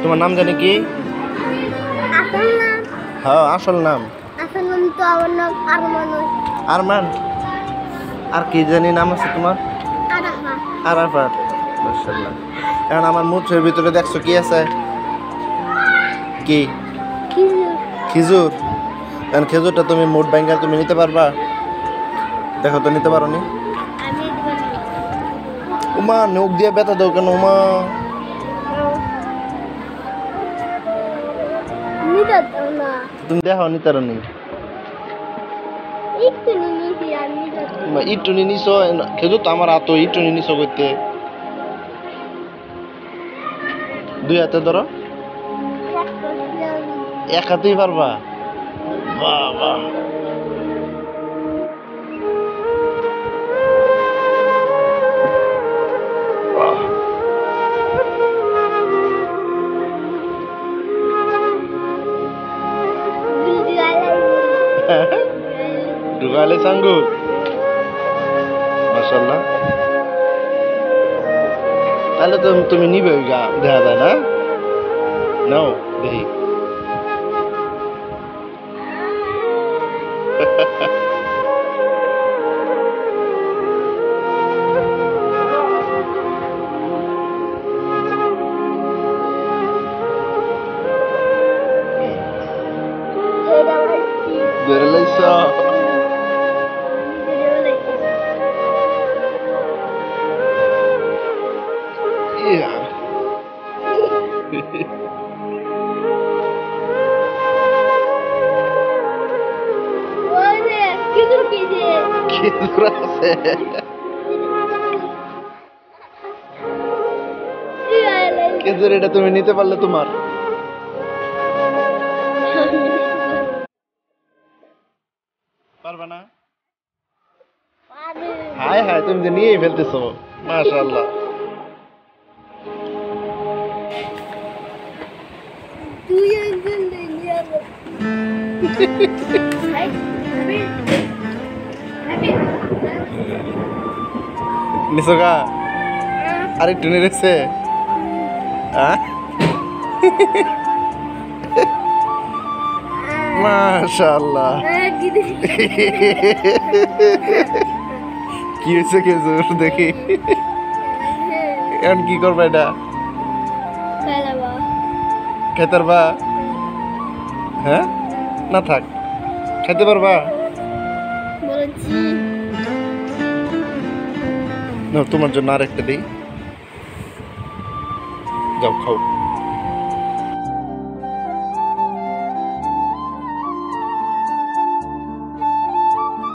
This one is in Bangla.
তোমার নাম জানি কি? আসল নাম? হ্যাঁ আসল নাম। আসল নাম তো আমার নাম আরমান। আরমান? আর কি জানি নাম আছে তোমার? আরাফাত। আরাফাত, মাশাআল্লাহ। এখন আমার মুখের ভিতরে দেখছো কি আছে? কি? খেজুর। খেজুর। এখন খেজুরটা তুমি মুঠ ভাঙা তুমি নিতে পারবা? দেখো তো নিতে পারো নি? আমি দিবানি। উমা নখ দিয়ে ব্যথা দাও কেন উমা? নিতে দাও না। তুমি দেখো নিতে পারো নি? একটু নিয়েছি আর নিতে দাও না। ইটুনি নিছো খেজুর তো আমার হাতে ইটুনি নিছো করতে। দুই হাতে ধরো। এক হাতেই পারবা? বাহ বাহ। ঢুকালে সাঙ্গু, মাশাআল্লাহ। তাহলে তো তুমি নিবে ওই গা দেখা যায় না? নাও দেখি। ধরে লাইছ? ইয়া। খেজুর আছে? খেজুর এটা তুমি নিতে পারলে তোমার? পারবা না? হায় হায় তুমি যে নিয়েই ফেলতেছো, মাশাআল্লাহ। তুই একজন নিয়ে আলো। নিছো গা? আরেকটু নেড়েছে? মাশাআল্লাহ। কি হয়েছে খেজুর দেখি? এখন কি করবা এটা? খেতে পারবা? হ্যাঁ না থাক, খেতে পারবা? তোমার জন্য আরেকটা দিই, যাও খাও।